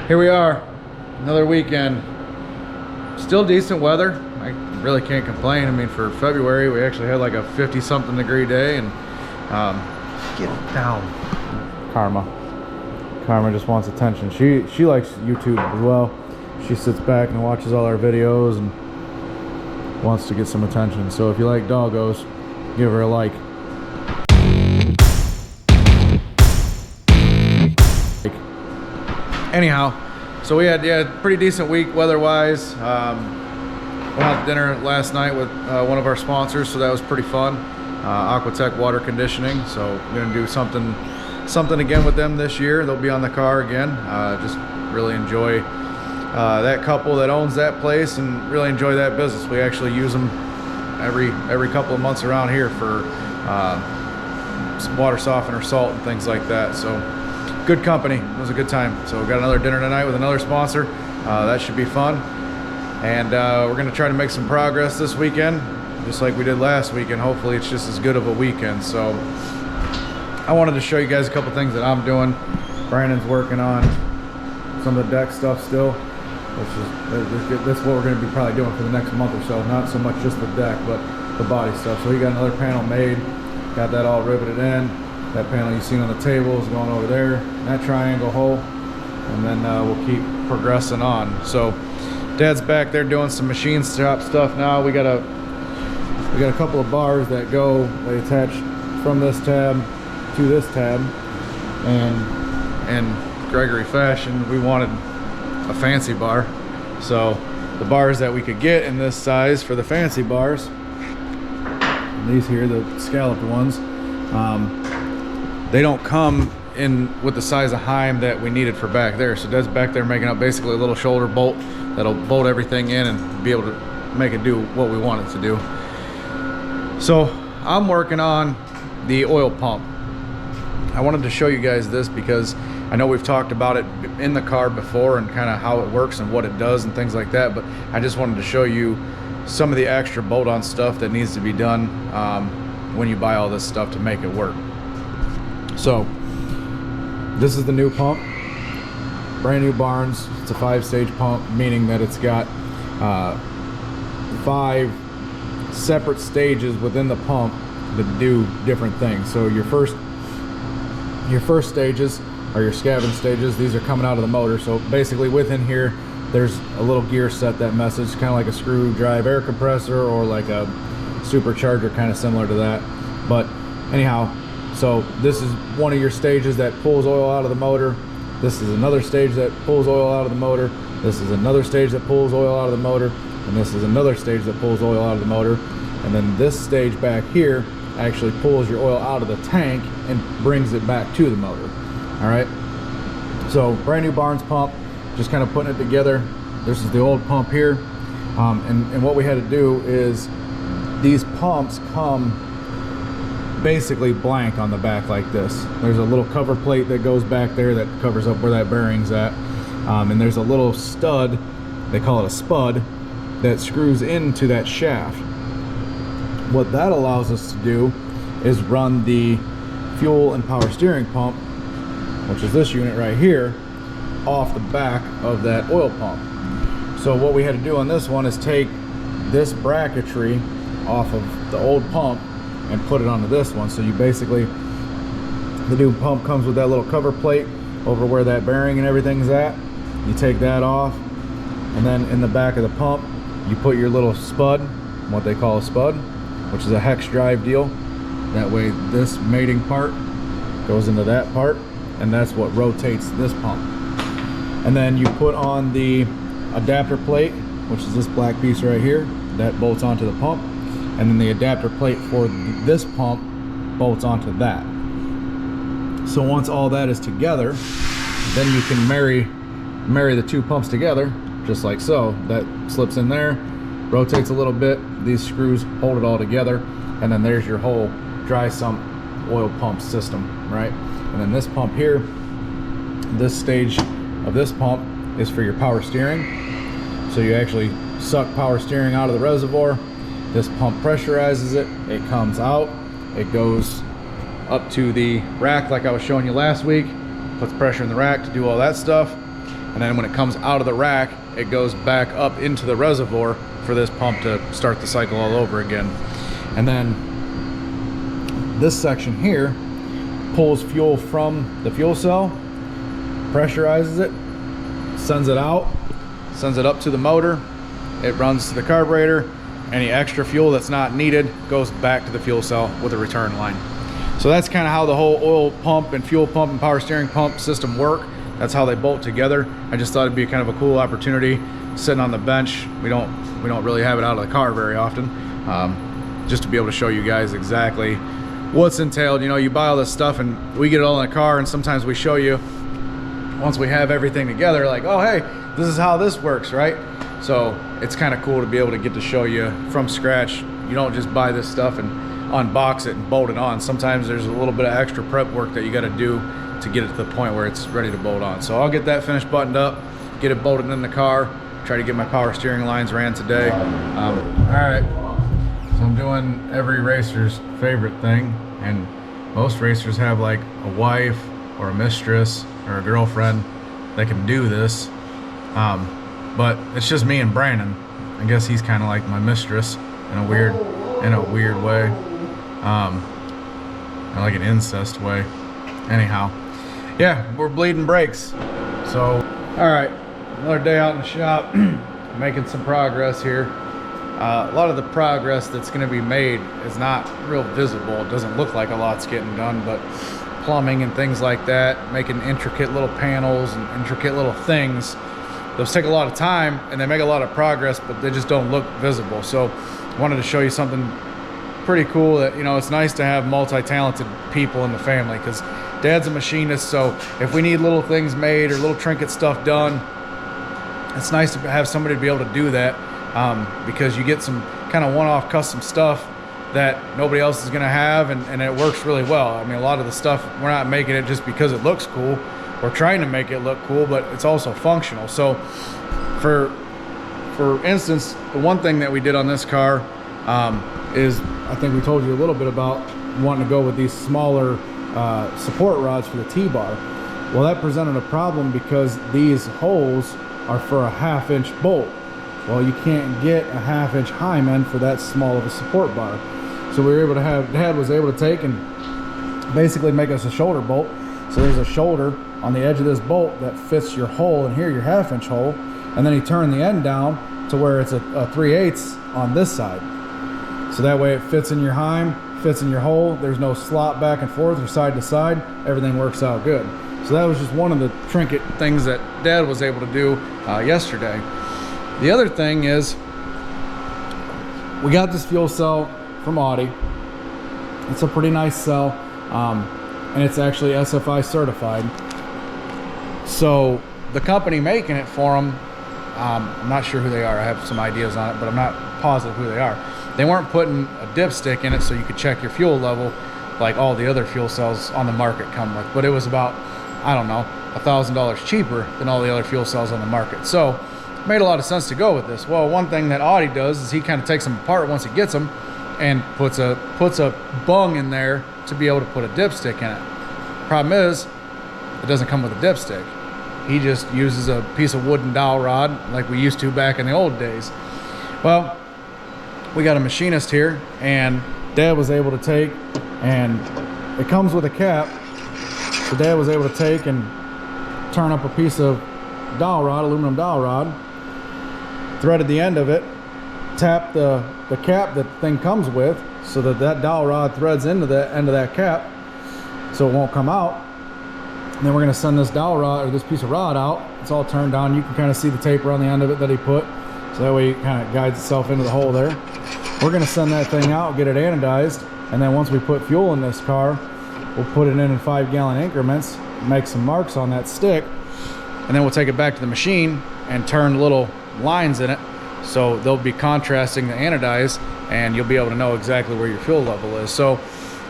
Here we are, another weekend. Still decent weather. I really can't complain. I mean, for February, we actually had like a 50-something degree day, and get down. Karma just wants attention. She likes YouTube as well. She sits back and watches all our videos and wants to get some attention. So if you like doggos, give her a like. Anyhow, so we had a pretty decent week weather-wise. Went out to dinner last night with one of our sponsors, so that was pretty fun. Aquatech Water Conditioning. So we're gonna do something again with them this year. They'll be on the car again. Just really enjoy that couple that owns that place and really enjoy that business. We actually use them every couple of months around here for some water softener, salt, and things like that. So good company. It was a good time. So we got another dinner tonight with another sponsor. That should be fun. And we're gonna try to make some progress this weekend, just like we did last weekend. Hopefully it's just as good of a weekend. So I wanted to show you guys a couple things that I'm doing. Brandon's working on some of the deck stuff still, which is that's what we're going to be probably doing for the next month or so. Not so much just the deck, but the body stuff. So he got another panel made, got that all riveted in. That panel you've seen on the table is going over there, that triangle hole, and then we'll keep progressing on. So Dad's back there doing some machine shop stuff now. We got a couple of bars that they attach from this tab to this tab, and in Gregory fashion, we wanted a fancy bar. So the bars that we could get in this size for the fancy bars, these here, the scalloped ones, they don't come in with the size of heim that we needed for back there. So Dad's back there making up basically a little shoulder bolt that'll bolt everything in and be able to make it do what we want it to do. So I'm working on the oil pump. I wanted to show you guys this because I know we've talked about it in the car before and kind of how it works and what it does and things like that, but I just wanted to show you some of the extra bolt-on stuff that needs to be done when you buy all this stuff to make it work. So this is the new pump, brand new Barnes. It's a 5-stage pump, meaning that it's got 5 separate stages within the pump that do different things. So your first stages are your scavenge stages. These are coming out of the motor. So basically within here, there's a little gear set that message, kind of like a screw drive air compressor or like a supercharger, kind of similar to that. But anyhow, so this is one of your stages that pulls oil out of the motor. This is another stage that pulls oil out of the motor. This is another stage that pulls oil out of the motor. And this is another stage that pulls oil out of the motor. And then this stage back here actually pulls your oil out of the tank and brings it back to the motor. All right, so brand new Barnes pump, just kind of putting it together. This is the old pump here, and what we had to do is these pumps come basically blank on the back like this. There's a little cover plate that goes back there that covers up where that bearing's at, and there's a little stud, they call it a spud, that screws into that shaft. What that allows us to do is run the fuel and power steering pump, which is this unit right here, off the back of that oil pump. So what we had to do on this one is take this bracketry off of the old pump and put it onto this one. So you basically, the new pump comes with that little cover plate over where that bearing and everything's at. You take that off, and then in the back of the pump, you put your little spud, what they call a spud, which is a hex drive deal. That way this mating part goes into that part, and that's what rotates this pump. And then you put on the adapter plate, which is this black piece right here, that bolts onto the pump, and then the adapter plate for this pump bolts onto that. So once all that is together, then you can marry the two pumps together, just like so. That slips in there, rotates a little bit, these screws hold it all together, and then there's your whole dry sump oil pump system, right? And then this pump here, this stage of this pump is for your power steering. So you actually suck power steering out of the reservoir. This pump pressurizes it, it comes out, it goes up to the rack like I was showing you last week, puts pressure in the rack to do all that stuff. and then when it comes out of the rack, it goes back up into the reservoir for this pump to start the cycle all over again. And then this section here pulls fuel from the fuel cell, pressurizes it, sends it out, sends it up to the motor, it runs to the carburetor. Any extra fuel that's not needed goes back to the fuel cell with a return line. So that's kind of how the whole oil pump and fuel pump and power steering pump system work. That's how they bolt together. I just thought it'd be kind of a cool opportunity sitting on the bench. We don't really have it out of the car very often, just to be able to show you guys exactly what's entailed. You know, you buy all this stuff and we get it all in the car, and sometimes we show you once we have everything together, like, oh hey, this is how this works, right? So it's kind of cool to be able to get to show you from scratch. You don't just buy this stuff and unbox it and bolt it on. Sometimes there's a little bit of extra prep work that you got to do to get it to the point where it's ready to bolt on. So I'll get that finished, buttoned up, get it bolted in the car, try to get my power steering lines ran today. All right, so I'm doing every racer's favorite thing, and most racers have like a wife or a mistress or a girlfriend that can do this, but it's just me and Brandon. I guess he's kind of like my mistress in a weird way, like an incest way. Anyhow, yeah, we're bleeding brakes. So all right, another day out in the shop, making some progress here. A lot of the progress that's going to be made is not real visible. It doesn't look like a lot's getting done, but plumbing and things like that, making intricate little panels and intricate little things, those take a lot of time and they make a lot of progress, but they just don't look visible. So I wanted to show you something pretty cool that, you know, it's nice to have multi-talented people in the family, because Dad's a machinist, so if we need little things made or little trinket stuff done, it's nice to have somebody to be able to do that, because you get some kind of one-off custom stuff that nobody else is going to have, and it works really well. I mean, a lot of the stuff, we're not making it just because it looks cool. We're trying to make it look cool, but it's also functional. So for instance, the one thing that we did on this car is, I think we told you a little bit about wanting to go with these smaller support rods for the T-bar. Well, that presented a problem because these holes are for a 1/2 inch bolt. Well, you can't get a 1/2 inch Hyman for that small of a support bar. So we were able to have, Dad was able to take and basically make us a shoulder bolt. So there's a shoulder on the edge of this bolt that fits your hole, and here your 1/2 inch hole, and then he turned the end down to where it's a 3/8 on this side. So that way it fits in your Heim, fits in your hole. There's no slop back and forth or side to side. Everything works out good. So that was just one of the trinket things that Dad was able to do yesterday. The other thing is, we got this fuel cell from Audi. It's a pretty nice cell, and it's actually SFI certified. So the company making it for them, I'm not sure who they are. I have some ideas on it, but I'm not positive who they are. They weren't putting a dipstick in it so you could check your fuel level like all the other fuel cells on the market come with, but it was about, I don't know, $1,000 cheaper than all the other fuel cells on the market. So it made a lot of sense to go with this. Well, one thing that Audi does is he kind of takes them apart once he gets them and puts a bung in there to be able to put a dipstick in it. Problem is, it doesn't come with a dipstick. He just uses a piece of wooden dowel rod like we used to back in the old days. Well, we got a machinist here, and Dad was able to take, and it comes with a cap, so Dad was able to take and turn up a piece of dowel rod, aluminum dowel rod, threaded the end of it, tap the cap that the thing comes with so that dowel rod threads into the end of that cap so it won't come out. And then we're going to send this dowel rod, or this piece of rod, out. It's all turned down. You can kind of see the taper on the end of it that he put, so that way it kind of guides itself into the hole there. We're going to send that thing out, get it anodized, and then once we put fuel in this car, we'll put it in 5-gallon increments, make some marks on that stick, and then we'll take it back to the machine and turn little lines in it, so they'll be contrasting the anodized, and you'll be able to know exactly where your fuel level is. So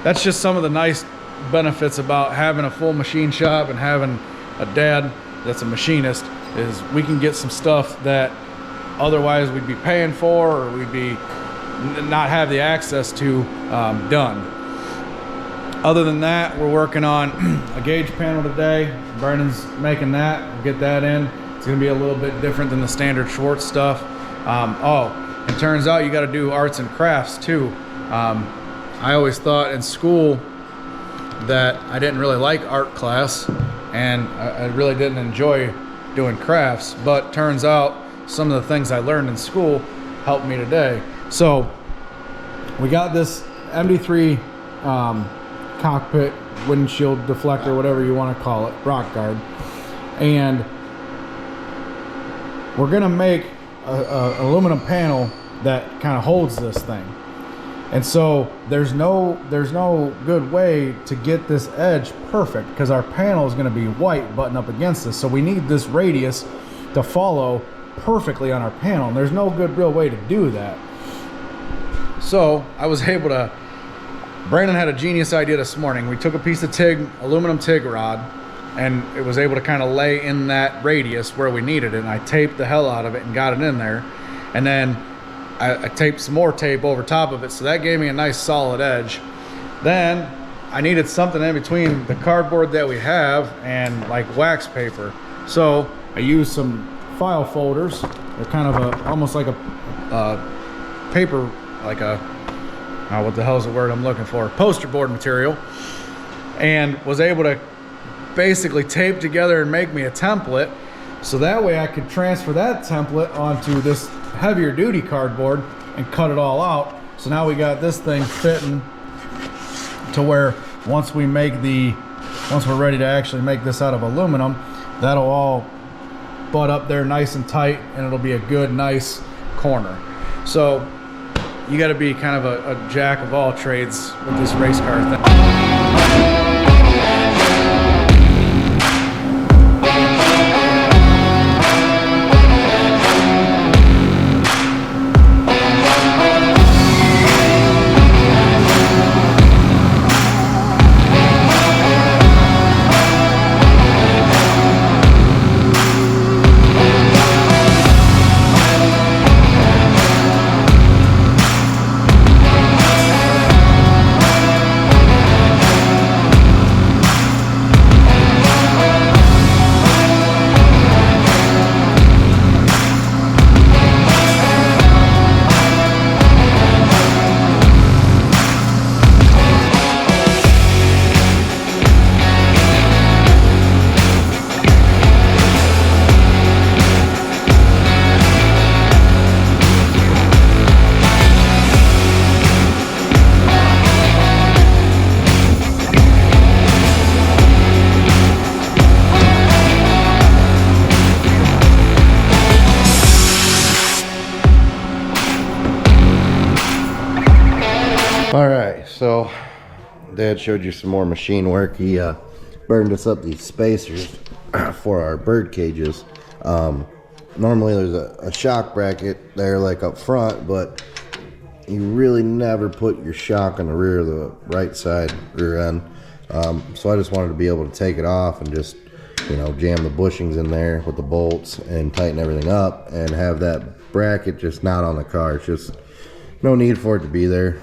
that's just some of the nice benefits about having a full machine shop and having a dad that's a machinist, is we can get some stuff that otherwise we'd be paying for, or we'd be not have the access to done. Other than that, we're working on a gauge panel today. Brandon's making that. We'll get that in. It's gonna be a little bit different than the standard Schwartz stuff. Oh, it turns out you got to do arts and crafts too. I always thought in school that I didn't really like art class, and I really didn't enjoy doing crafts, but turns out some of the things I learned in school helped me today. So we got this MD3 cockpit windshield deflector, whatever you want to call it, rock guard, and we're gonna make a aluminum panel that kind of holds this thing. And so there's no good way to get this edge perfect, because our panel is going to be white button up against this. So we need this radius to follow perfectly on our panel, and there's no good real way to do that. So I was able to, Brandon had a genius idea this morning. We took a piece of TIG, aluminum TIG rod, and it was able to kind of lay in that radius where we needed it. And I taped the hell out of it and got it in there. And then I taped some more tape over top of it, so that gave me a nice solid edge. Then I needed something in between the cardboard that we have and like wax paper. So I used some file folders. They're kind of almost like a paper, like a, what the hell is the word I'm looking for? Poster board material. And was able to basically tape together and make me a template. So that way I could transfer that template onto this heavier duty cardboard and cut it all out. So now we got this thing fitting to where once we're ready to actually make this out of aluminum, that'll all butt up there nice and tight, and it'll be a good, nice corner. So you got to be kind of a jack of all trades with this race car thing. All right, so Dad showed you some more machine work. He burned us up these spacers for our bird cages. Normally there's a shock bracket there like up front, but you really never put your shock on the rear of the right side rear end. So I just wanted to be able to take it off and just, you know, jam the bushings in there with the bolts and tighten everything up and have that bracket just not on the car. It's just no need for it to be there.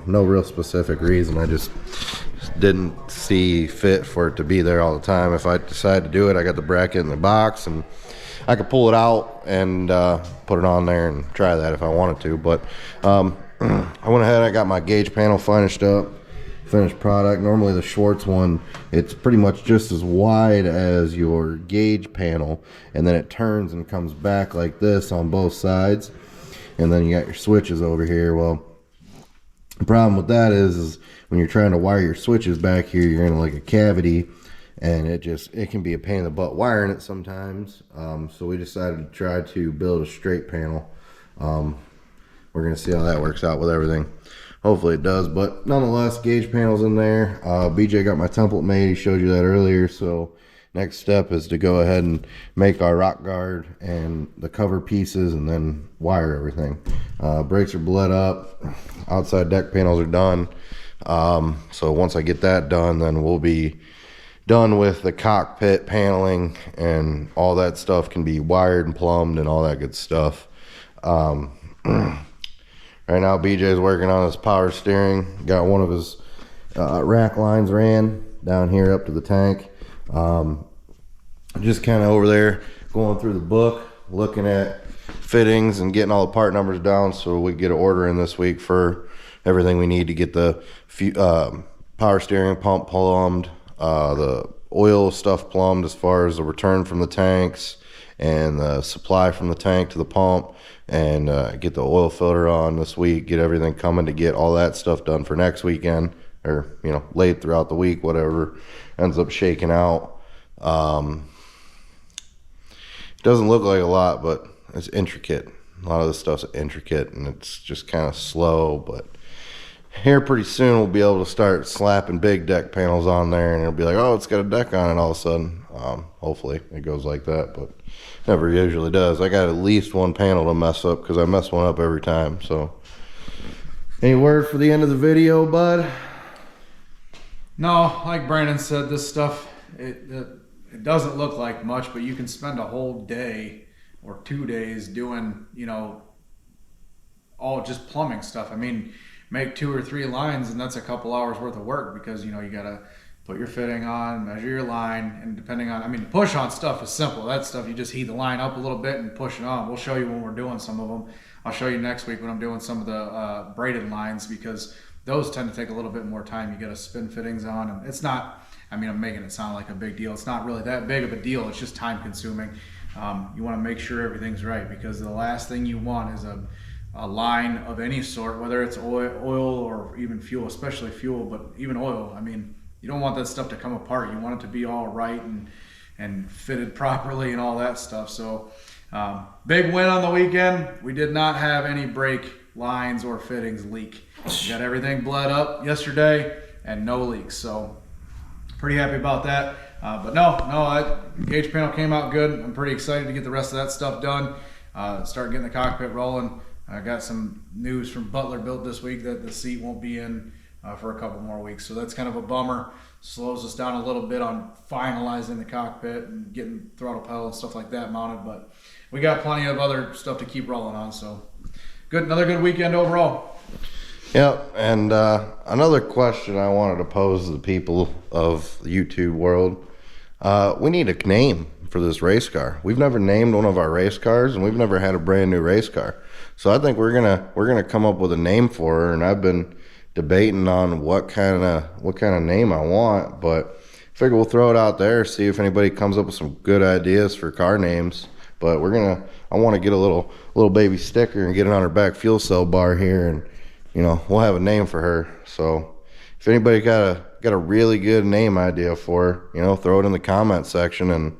No real specific reason. I just didn't see fit for it to be there all the time. If I decide to do it, I got the bracket in the box and I could pull it out and put it on there and try that if I wanted to. But I went ahead, I got my gauge panel finished product. Normally the Schwartz one, it's pretty much just as wide as your gauge panel, and then it turns and comes back like this on both sides, and then you got your switches over here. Well, the problem with that is when you're trying to wire your switches back here, you're in like a cavity, and it can be a pain in the butt wiring it sometimes. So we decided to try to build a straight panel. We're gonna see how that works out with everything. Hopefully it does, but nonetheless, gauge panels in there. BJ got my template made. He showed you that earlier. So next step is to go ahead and make our rock guard and the cover pieces and then wire everything. Brakes are bled up. Outside deck panels are done. So once I get that done, then we'll be done with the cockpit paneling, and all that stuff can be wired and plumbed and all that good stuff. Right now BJ's working on his power steering. Got one of his rack lines ran down here up to the tank. Just kind of over there going through the book, looking at fittings and getting all the part numbers down so we get an order in this week for everything we need to get the power steering pump plumbed, the oil stuff plumbed as far as the return from the tanks and the supply from the tank to the pump, and get the oil filter on this week, get everything coming to get all that stuff done for next weekend, or late throughout the week, whatever ends up shaking out. It doesn't look like a lot, but it's intricate. A lot of this stuff's intricate, and it's just kind of slow, but here pretty soon we'll be able to start slapping big deck panels on there, and it'll be like, oh, it's got a deck on it all of a sudden. Hopefully it goes like that, but never usually does. I got at least one panel to mess up because I mess one up every time. So any word for the end of the video, bud? No, like Brandon said, this stuff, it doesn't look like much, but you can spend a whole day or 2 days doing, all just plumbing stuff. I mean, make 2 or 3 lines, and that's a couple hours worth of work, because you gotta put your fitting on, measure your line, and depending on, the push on stuff is simple. That stuff, you just heat the line up a little bit and push it on. We'll show you when we're doing some of them. I'll show you next week when I'm doing some of the braided lines, because those tend to take a little bit more time. You gotta spin fittings on, and it's not, I'm making it sound like a big deal. It's not really that big of a deal. It's just time consuming. You want to make sure everything's right, because the last thing you want is a line of any sort, whether it's oil or even fuel, especially fuel, but even oil. You don't want that stuff to come apart. You want it to be all right and fitted properly and all that stuff. So big win on the weekend. We did not have any brake lines or fittings leak. We got everything bled up yesterday and no leaks. So pretty happy about that. But no, that gauge panel came out good. I'm pretty excited to get the rest of that stuff done. Start getting the cockpit rolling. I got some news from Butler Built this week that the seat won't be in for a couple more weeks. So that's kind of a bummer. Slows us down a little bit on finalizing the cockpit and getting throttle pedal and stuff like that mounted. But we got plenty of other stuff to keep rolling on. So another good weekend overall. Yep, and another question I wanted to pose to the people of the YouTube world. We need a name for this race car. We've never named one of our race cars, and we've never had a brand new race car. So I think we're gonna come up with a name for her, and I've been debating on what kind of name I want, but I figure we'll throw it out there, see if anybody comes up with some good ideas for car names. But I want to get a little baby sticker and get it on her back fuel cell bar here, and we'll have a name for her. So if anybody got a really good name idea for her, throw it in the comment section, and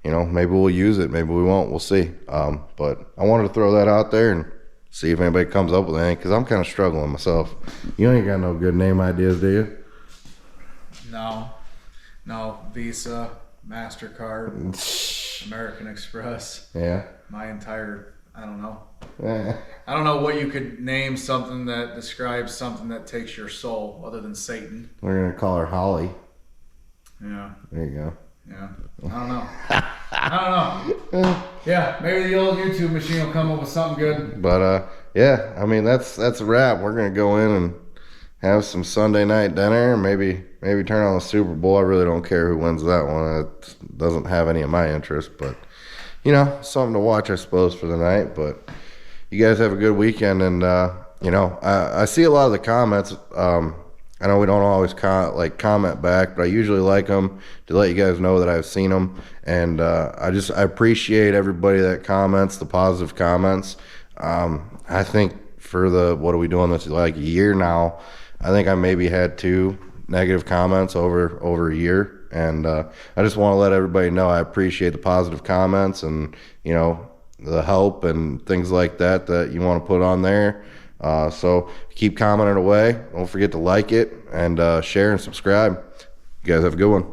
maybe we'll use it, maybe we won't, we'll see. But I wanted to throw that out there and see if anybody comes up with anything, because I'm kind of struggling myself. You ain't got no good name ideas, do you? No, Visa, MasterCard, American Express. Yeah. My entire, I don't know. Yeah. I don't know what you could name something that describes something that takes your soul other than Satan. We're going to call her Holly. Yeah. There you go. Yeah. I don't know. Yeah, maybe the old YouTube machine will come up with something good. But yeah, that's a wrap. We're going to go in and have some Sunday night dinner, and maybe turn on the Super Bowl. I really don't care who wins that one. It doesn't have any of my interest, but something to watch, I suppose, for the night. But you guys have a good weekend, and I see a lot of the comments. I know we don't always comment back, but I usually like them to let you guys know that I've seen them, and I appreciate everybody that comments, the positive comments. I think for what are we doing this like a year now, I think I maybe had 2 negative comments over a year, and I just want to let everybody know I appreciate the positive comments and the help and things like that you want to put on there. So keep commenting away. Don't forget to like it and share and subscribe. You guys have a good one.